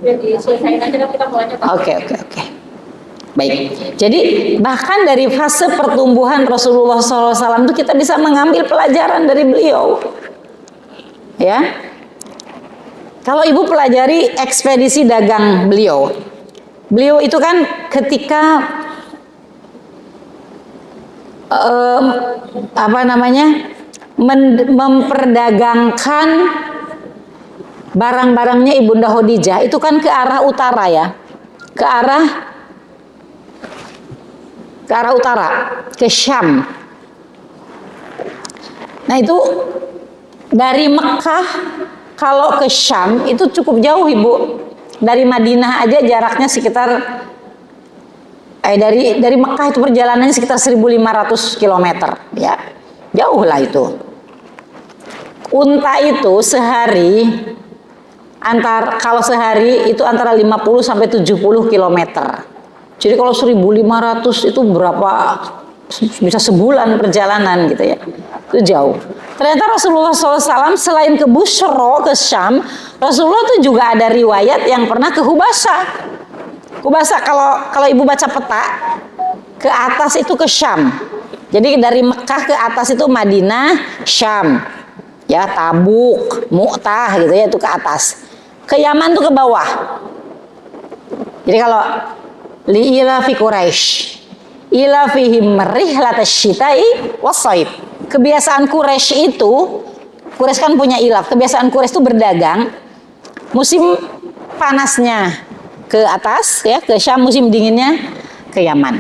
Jadi selesaiin aja dan kita mulainya. Oke. Baik, jadi bahkan dari fase pertumbuhan Rasulullah SAW itu kita bisa mengambil pelajaran dari beliau. Ya, kalau ibu pelajari ekspedisi dagang beliau itu kan ketika memperdagangkan barang-barangnya Ibunda Khadijah itu kan ke arah utara ya, ke arah utara, ke Syam. Nah itu dari Mekah kalau ke Syam itu cukup jauh Ibu. Dari Madinah aja jaraknya sekitar dari Mekah itu perjalanannya sekitar 1.500 km ya. Jauh lah itu. Unta itu sehari kalau sehari itu antara 50 sampai 70 km. Jadi kalau 1.500 itu berapa, bisa sebulan perjalanan gitu ya. Itu jauh. Ternyata Rasulullah SAW selain ke Busro, ke Syam, Rasulullah itu juga ada riwayat yang pernah ke Hubasa. Hubasa kalau ibu baca peta, ke atas itu ke Syam. Jadi dari Mekah ke atas itu Madinah, Syam. Ya, Tabuk, Mu'tah gitu ya, itu ke atas. Ke Yaman tuh ke bawah. Jadi kalau li'ila fi Quraisy ila fihim rihlatash syita'i was-shaib. Kebiasaan Quraisy kan punya ilaf. Kebiasaan Quraisy itu berdagang musim panasnya ke atas ya, ke Syam, musim dinginnya ke Yaman.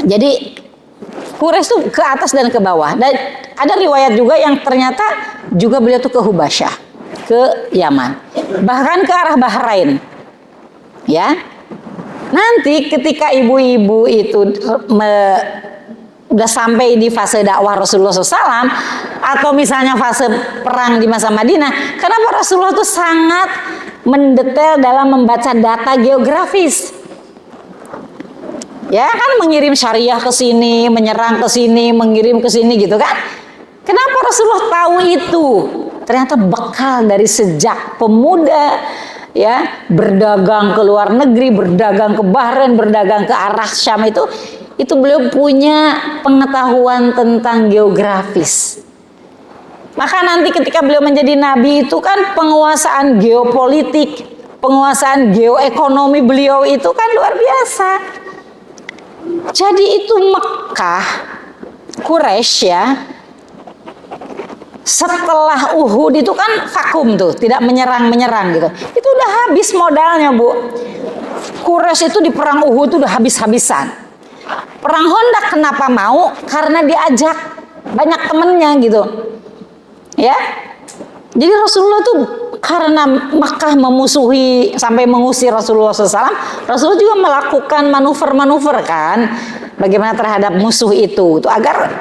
Jadi Quraisy tuh ke atas dan ke bawah. Dan ada riwayat juga yang ternyata juga beliau tuh ke Hubasyah, ke Yaman, bahkan ke arah Bahrain. Ya. Nanti ketika ibu-ibu itu udah sampai di fase dakwah Rasulullah SAW atau misalnya fase perang di masa Madinah, kenapa Rasulullah itu sangat mendetail dalam membaca data geografis? Ya kan, mengirim syariah ke sini, menyerang ke sini, mengirim ke sini gitu kan? Kenapa Rasulullah tahu itu? Ternyata bekal dari sejak pemuda, ya, berdagang ke luar negeri, berdagang ke Bahrain, berdagang ke arah Syam, itu beliau punya pengetahuan tentang geografis. Maka nanti ketika beliau menjadi nabi itu kan penguasaan geopolitik, penguasaan geoekonomi beliau itu kan luar biasa. Jadi itu Mekah, Quraisy ya, setelah Uhud itu kan vakum tuh, tidak menyerang gitu. Itu udah habis modalnya, Bu. Quraisy itu di perang Uhud itu udah habis-habisan. Perang Khandaq kenapa mau? Karena diajak banyak temennya gitu. Ya. Jadi Rasulullah tuh karena Makkah memusuhi sampai mengusir Rasulullah SAW, Rasulullah juga melakukan manuver-manuver kan, bagaimana terhadap musuh itu agar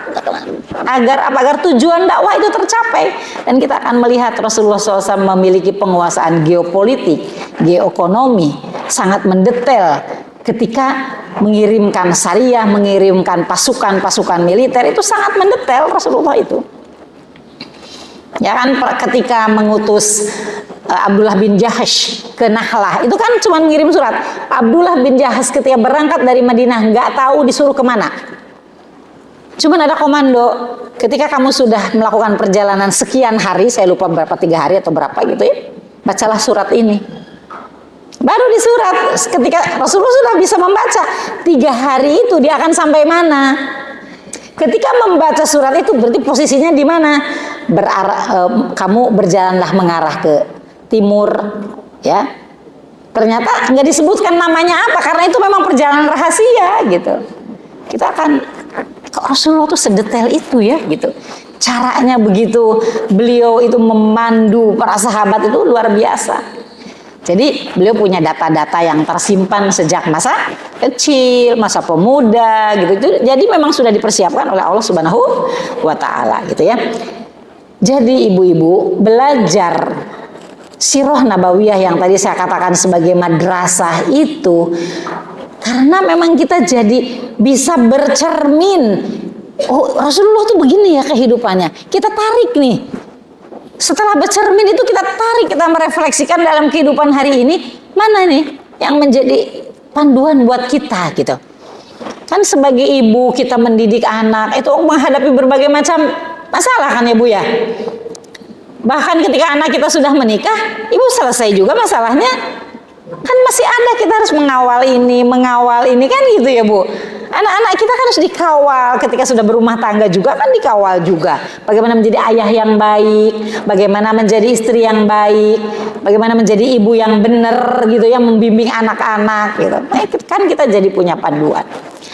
tujuan dakwah itu tercapai. Dan kita akan melihat Rasulullah SAW memiliki penguasaan geopolitik, geoekonomi, sangat mendetail ketika mengirimkan syariah, mengirimkan pasukan militer, itu sangat mendetail Rasulullah itu. Ya kan, ketika mengutus Abdullah bin Jahash ke Nahlah, itu kan cuma mengirim surat. Abdullah bin Jahash ketika berangkat dari Madinah nggak tahu disuruh kemana. Cuman ada komando, ketika kamu sudah melakukan perjalanan sekian hari, saya lupa berapa, 3 hari atau berapa gitu ya, bacalah surat ini. Baru di surat, ketika Rasulullah sudah bisa membaca, 3 hari itu dia akan sampai mana. Ketika membaca surat itu berarti posisinya di mana? Kamu berjalanlah mengarah ke timur, ya. Ternyata nggak disebutkan namanya apa, karena itu memang perjalanan rahasia gitu. Kita akan, kok Rasulullah tuh sedetail itu ya gitu. Caranya begitu, beliau itu memandu para sahabat itu luar biasa. Jadi beliau punya data-data yang tersimpan sejak masa kecil, masa pemuda gitu. Jadi memang sudah dipersiapkan oleh Allah Subhanahu wa taala gitu ya. Jadi ibu-ibu belajar sirah nabawiyah yang tadi saya katakan sebagai madrasah itu karena memang kita jadi bisa bercermin. Oh, Rasulullah tuh begini ya kehidupannya. Kita tarik nih. Setelah bercermin itu kita tarik, kita merefleksikan dalam kehidupan hari ini, mana nih yang menjadi panduan buat kita gitu. Kan sebagai ibu kita mendidik anak itu menghadapi berbagai macam masalah kan ya Bu ya. Bahkan ketika anak kita sudah menikah, ibu selesai juga masalahnya. Kan masih ada, kita harus mengawal ini kan gitu ya Bu. Anak-anak kita kan harus dikawal, ketika sudah berumah tangga juga kan dikawal juga. Bagaimana menjadi ayah yang baik, bagaimana menjadi istri yang baik, bagaimana menjadi ibu yang benar gitu, yang membimbing anak-anak gitu. Nah itu kan kita jadi punya panduan.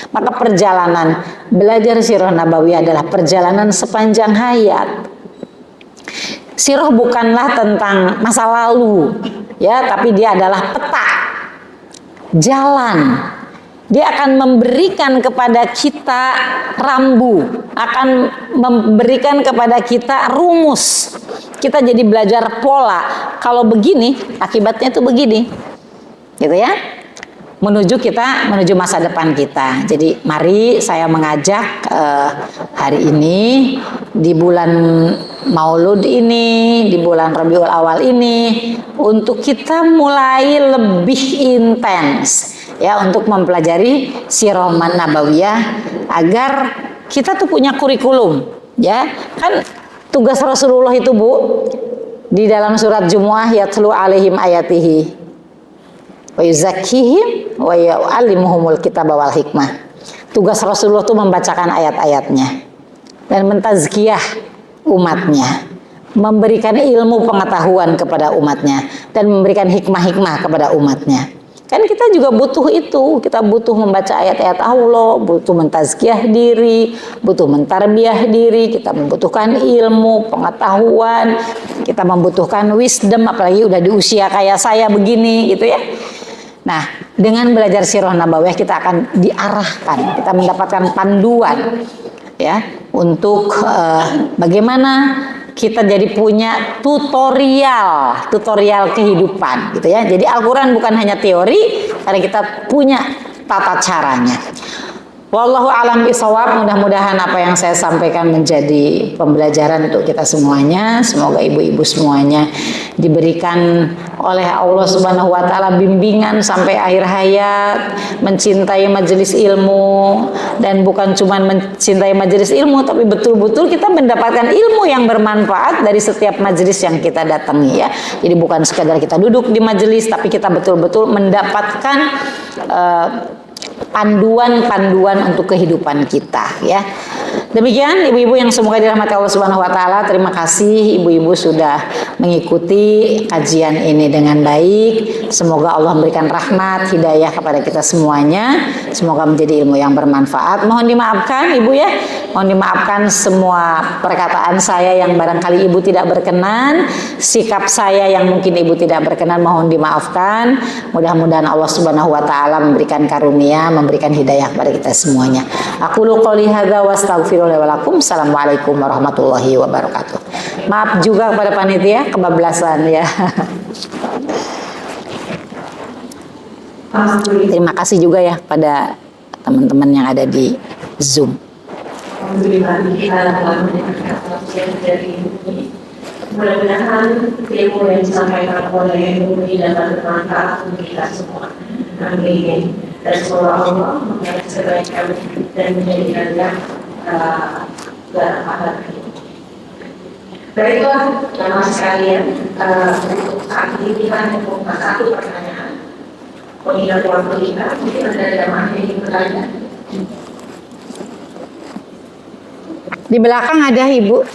Maka perjalanan belajar sirah nabawiyah adalah perjalanan sepanjang hayat. Sirah bukanlah tentang masa lalu, ya, tapi dia adalah peta, jalan. Dia akan memberikan kepada kita rambu, akan memberikan kepada kita rumus. Kita jadi belajar pola. Kalau begini, akibatnya itu begini, gitu ya. Menuju masa depan kita. Jadi mari saya mengajak hari ini di bulan Maulud ini, di bulan Rabiul Awal ini, untuk kita mulai lebih intens ya untuk mempelajari sirah nabawiyah agar kita tuh punya kurikulum ya. Kan tugas Rasulullah itu Bu di dalam surat Jumu'ah, yatlu alaihim ayatihi wa yuzakkihim wa yu'allimuhumul kitaba wal hikmah. Tugas Rasulullah itu membacakan ayat-ayatnya dan mentazkiyah umatnya, memberikan ilmu pengetahuan kepada umatnya dan memberikan hikmah-hikmah kepada umatnya. Kan kita juga butuh itu, kita butuh membaca ayat-ayat Allah, butuh mentazkiyah diri, butuh mentarbiyah diri, kita membutuhkan ilmu, pengetahuan, kita membutuhkan wisdom, apalagi udah di usia kayak saya begini gitu ya. Nah, dengan belajar sirah nabawiyah kita akan diarahkan, kita mendapatkan panduan ya untuk bagaimana kita jadi punya tutorial kehidupan gitu ya. Jadi Al-Qur'an bukan hanya teori, karena kita punya tata caranya. Wallahu a'lam bishawab. Mudah-mudahan apa yang saya sampaikan menjadi pembelajaran untuk kita semuanya. Semoga ibu-ibu semuanya diberikan oleh Allah Subhanahu wa taala bimbingan sampai akhir hayat, mencintai majelis ilmu, dan bukan cuma mencintai majelis ilmu, tapi betul-betul kita mendapatkan ilmu yang bermanfaat dari setiap majelis yang kita datangi ya. Jadi bukan sekadar kita duduk di majelis, tapi kita betul-betul mendapatkan panduan-panduan untuk kehidupan kita ya. Demikian ibu-ibu yang semoga dirahmati Allah Subhanahu wa taala. Terima kasih ibu-ibu sudah mengikuti kajian ini dengan baik. Semoga Allah memberikan rahmat, hidayah kepada kita semuanya. Semoga menjadi ilmu yang bermanfaat. Mohon dimaafkan ibu ya. Mohon dimaafkan semua perkataan saya yang barangkali ibu tidak berkenan, sikap saya yang mungkin ibu tidak berkenan, mohon dimaafkan. Mudah-mudahan Allah Subhanahu wa taala memberikan karunia, memberikan hidayah kepada kita semuanya. Aqulu qouli hadza wa astaghfirullahi wa lakum. Assalamualaikum warahmatullahi wabarakatuh. Maaf juga kepada panitia kebablasan ya. Terima kasih juga ya pada teman-teman yang ada di Zoom. Alhamdulillah kita telah mendengarkan kajian dari ini. Mudah-mudahan ilmu yang disampaikan oleh Ibu ini dapat bermanfaat untuk kita semua. Amin. Dan semoga Allah memberikan kebaikan dan menjadikan bermanfaat. Baiklah, teman sekalian, untuk saat ini kita membuka satu pertanyaan. Mengingat waktu kita, mungkin ada jamaah yang ingin bertanya. Di belakang ada ibu.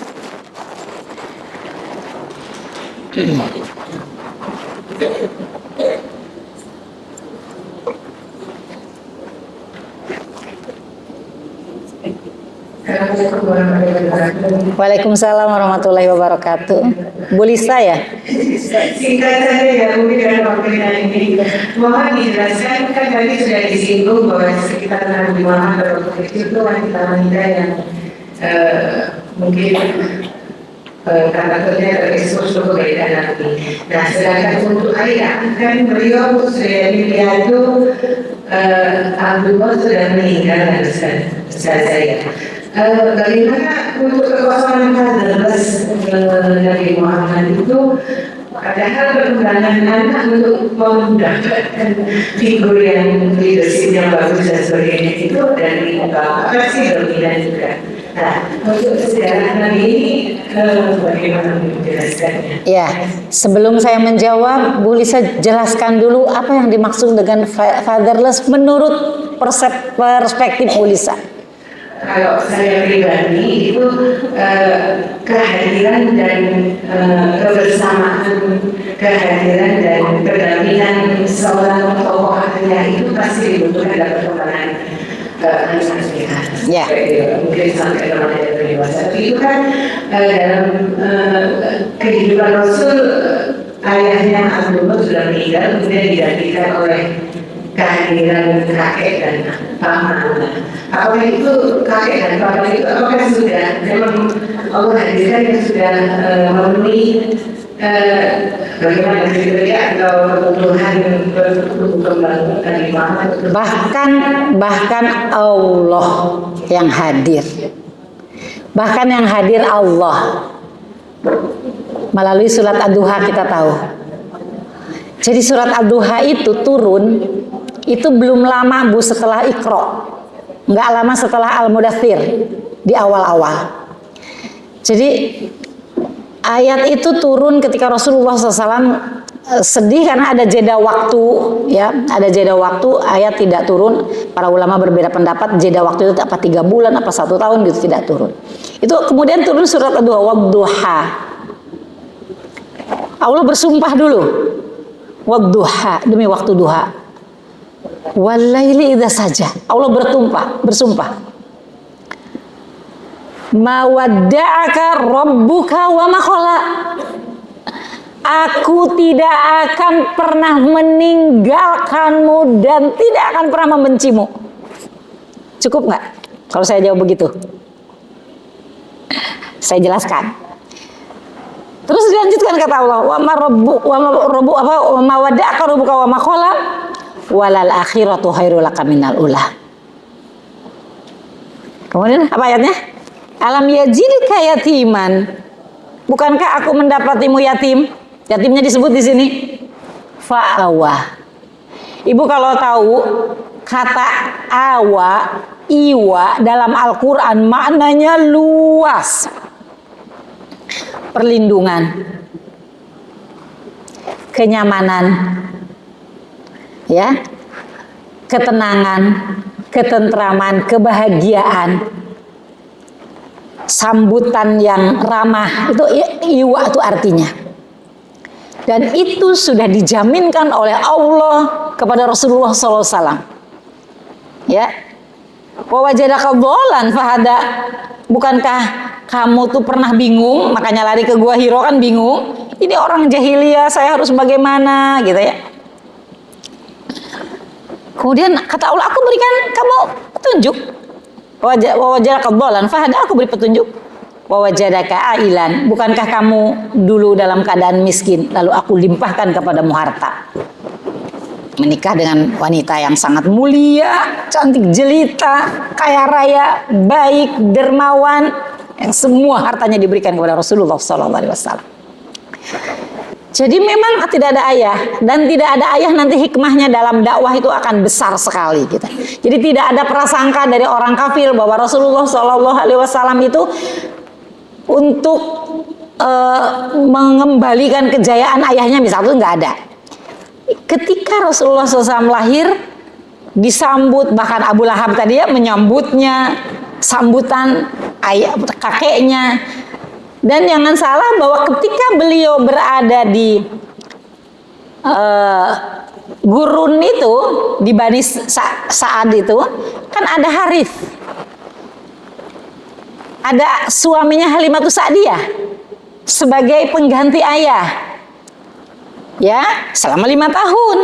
Waalaikumsalam warahmatullahi wabarakatuh. Bu Lisa ya? Singkat saja ya mungkin dalam pertanyaan ini. Mohon dijelaskan, kan tadi sudah disinggung bahwa sekitar 65 waktu kecil itu wanita-wanita yang mungkin karakternya terekspos ke kebaikan nanti. Nah, sedangkan untuk ayah kan beliau sudah dilihat itu Abdullah sudah meninggal kan Ustaz saya. Bagaimana untuk kekosongan fathers Nabi Muhammad itu, padahal perkembangan anak untuk mendapatkan figur yang leadership yang bagus dan sebagainya itu dari bapak pasti dominan juga. Nah, untuk sejarah Nabi ini bagaimana menjelaskannya? Ya, sebelum saya menjawab, Bu Lisa jelaskan dulu apa yang dimaksud dengan fatherless menurut perspektif Bu Lisa. Kalau saya pribadi itu kehadiran dan kebersamaan, kehadiran dan pendampingan seorang tokoh ayah itu pasti dibutuhkan dalam perkembangan anak kita. Ya. Mungkin sampai remaja atau dewasa. Tapi itu kan dalam kehidupan Rasul, ayahnya Abdullah sudah meninggal, kemudian digantikan oleh kehadiran kakek dan paman. Apakah itu kakek dan paman itu apakah sudah memang Allah hadirkan yang sudah memenuhi bagaimana kriteria atau kebutuhan berkembang dari paman? Bahkan Allah yang hadir. Bahkan yang hadir Allah. Melalui surat Ad-Duha kita tahu. Jadi surat Ad-Duha itu turun itu belum lama Bu setelah Iqra, nggak lama setelah Al-Mudaththir di awal-awal. Jadi ayat itu turun ketika Rasulullah SAW sedih karena ada jeda waktu, ya ada jeda waktu, ayat tidak turun. Para ulama berbeda pendapat jeda waktu itu apa 3 bulan apa 1 tahun gitu tidak turun. Itu kemudian turun surat Ad-Duha, wadduha. Allah bersumpah dulu, wadduha, demi waktu duha. Walaili idza saja. Allah bersumpah. Ma wadda'aka rabbuka wa ma qala. Aku tidak akan pernah meninggalkanmu dan tidak akan pernah membencimu. Cukup nggak kalau saya jawab begitu? Saya jelaskan. Terus dilanjutkan kata Allah, wa ma wadda'aka rabbuka wa ma qala walal akhiratu khairul laka minal ula. Kemudian apa ayatnya? Alam yajidka yatiman. Bukankah aku mendapatimu yatim? Yatimnya disebut di sini fa'awa. Ibu kalau tahu kata iwa dalam Al-Quran maknanya luas. Perlindungan, kenyamanan, ya, ketenangan, ketentraman, kebahagiaan, sambutan yang ramah, itu iwa itu artinya. Dan itu sudah dijaminkan oleh Allah kepada Rasulullah SAW. Ya, wa wajadaka dhallan fahada. Bukankah kamu tuh pernah bingung, makanya lari ke Gua Hiro kan bingung. Ini orang jahiliyah, saya harus bagaimana gitu ya. Kemudian kata Allah, aku berikan kamu petunjuk. Wa wajadaka dhallan fahada, aku beri petunjuk. Wa wajadaka ailan, bukankah kamu dulu dalam keadaan miskin, lalu aku limpahkan kepadamu harta. Menikah dengan wanita yang sangat mulia, cantik jelita, kaya raya, baik, dermawan, yang semua hartanya diberikan kepada Rasulullah SAW. Jadi memang tidak ada ayah, dan tidak ada ayah nanti hikmahnya dalam dakwah itu akan besar sekali gitu. Jadi tidak ada prasangka dari orang kafir bahwa Rasulullah SAW itu untuk mengembalikan kejayaan ayahnya misalnya, itu nggak ada. Ketika Rasulullah SAW lahir, disambut, bahkan Abu Lahab tadi ya menyambutnya, sambutan ayah kakeknya. Dan jangan salah bahwa ketika beliau berada di gurun itu, di Bani Sa'ad itu, kan ada Harith, ada suaminya Halimatus Sa'diyah sebagai pengganti ayah. Ya, selama 5 tahun.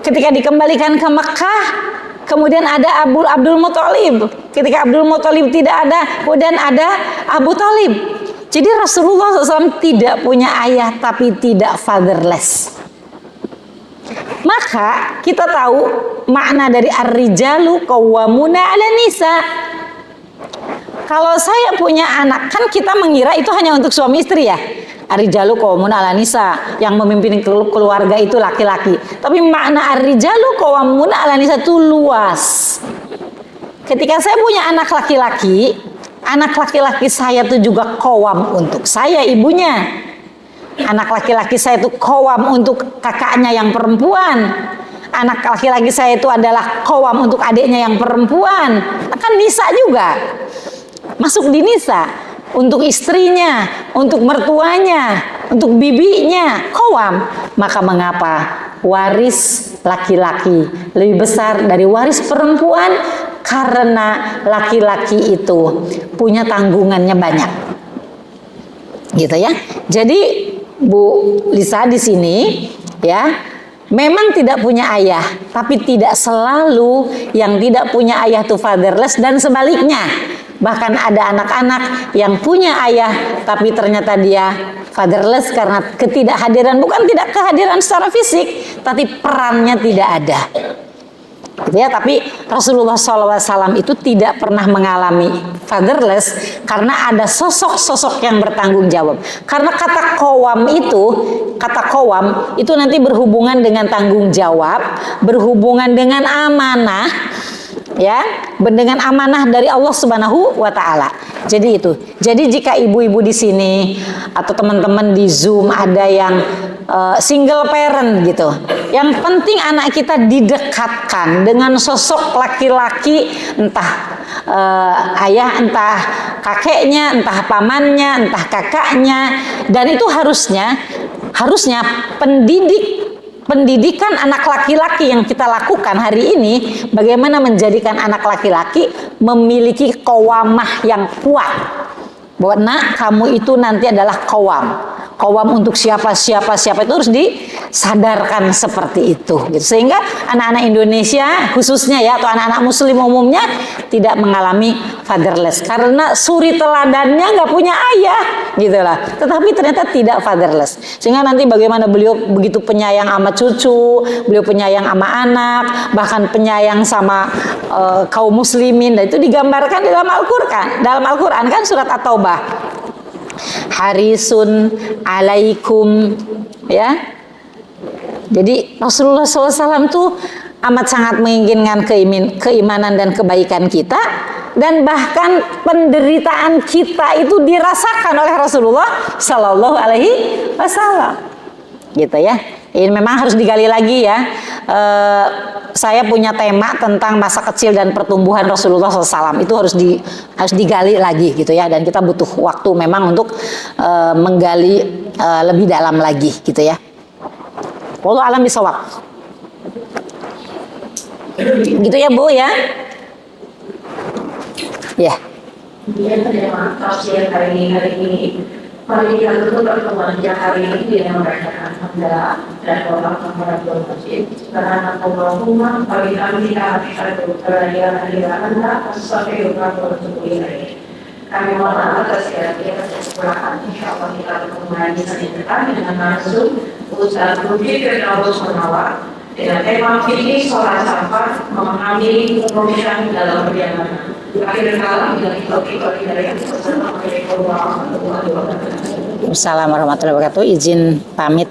Ketika dikembalikan ke Mekah, kemudian ada Abdul Muthalib. Ketika Abdul Muthalib tidak ada, kemudian ada Abu Thalib. Jadi Rasulullah SAW tidak punya ayah, tapi tidak fatherless. Maka kita tahu makna dari ar-rijalu qawwamuna 'ala nisa. Kalau saya punya anak, kan kita mengira itu hanya untuk suami istri ya. Ar-rijalu qawwamuna 'ala nisa, yang memimpin keluarga itu laki-laki. Tapi makna ar-rijalu qawwamuna 'ala nisa itu luas. Ketika saya punya anak laki-laki saya itu juga qawwam untuk saya ibunya. Anak laki-laki saya itu qawwam untuk kakaknya yang perempuan. Anak laki-laki saya itu adalah qawwam untuk adiknya yang perempuan. Kan nisa juga. Masuk di nisa. Untuk istrinya, untuk mertuanya, untuk bibinya, qawwam. Maka mengapa waris laki-laki lebih besar dari waris perempuan? Karena laki-laki itu punya tanggungannya banyak. Gitu ya. Jadi Bu Lisa di sini ya, memang tidak punya ayah, tapi tidak selalu yang tidak punya ayah itu fatherless, dan sebaliknya. Bahkan ada anak-anak yang punya ayah tapi ternyata dia fatherless karena ketidakhadiran, bukan tidak kehadiran secara fisik, tapi perannya tidak ada. Gitu ya, tapi Rasulullah SAW itu tidak pernah mengalami fatherless karena ada sosok-sosok yang bertanggung jawab. Karena kata qawwam itu nanti berhubungan dengan tanggung jawab, berhubungan dengan amanah, ya, dengan amanah dari Allah Subhanahu wa taala. Jadi itu. Jadi jika ibu-ibu di sini atau teman-teman di Zoom ada yang single parent gitu, yang penting anak kita didekatkan dengan sosok laki-laki, entah ayah, entah kakeknya, entah pamannya, entah kakaknya, dan itu harusnya pendidik pendidikan anak laki-laki yang kita lakukan hari ini, bagaimana menjadikan anak laki-laki memiliki qawamah yang kuat. Bahwa nak, kamu itu nanti adalah qawam. Qawam untuk siapa itu harus disadarkan seperti itu. Gitu. Sehingga anak-anak Indonesia khususnya ya, atau anak-anak muslim umumnya tidak mengalami fatherless. Karena suri teladannya nggak punya ayah. Gitu lah. Tetapi ternyata tidak fatherless. Sehingga nanti bagaimana beliau begitu penyayang sama cucu, beliau penyayang sama anak, bahkan penyayang sama kaum muslimin. Dan itu digambarkan dalam Al-Quran. Dalam Al-Quran kan surat At-Taubah. Harisun alaikum, ya. Jadi Rasulullah SAW tuh amat sangat menginginkan keimanan dan kebaikan kita, dan bahkan penderitaan kita itu dirasakan oleh Rasulullah Sallallahu Alaihi Wasallam, gitu ya. Ini memang harus digali lagi ya. Saya punya tema tentang masa kecil dan pertumbuhan Rasulullah SAW. Itu harus digali lagi gitu ya. Dan kita butuh waktu memang untuk menggali lebih dalam lagi gitu ya. Wallahu a'lam bishawab. Gitu ya Bu ya. Ya. Kemudian tema tafsir hari ini. Mari kita tutup pertemuan hari ini dengan membacakan hamdalah dan doa kafaratul masjid. Karena Allahumma bagi kami kita asyhadu an la ilaha illa anta astaghfiruka wa atubu ilaik. Kami mohon maaf atas segala kesalahan. Insyaallah kita bertemu lagi Senin depan dengan langsung Ustaz Budi Firdaus Munawar dengan tema fikih sholat sampah memahami perubahan dalam perjalanan. Akhir kalam bila kita dari Assalamualaikum warahmatullahi wabarakatuh. Assalamualaikum warahmatullahi wabarakatuh. Izin pamit.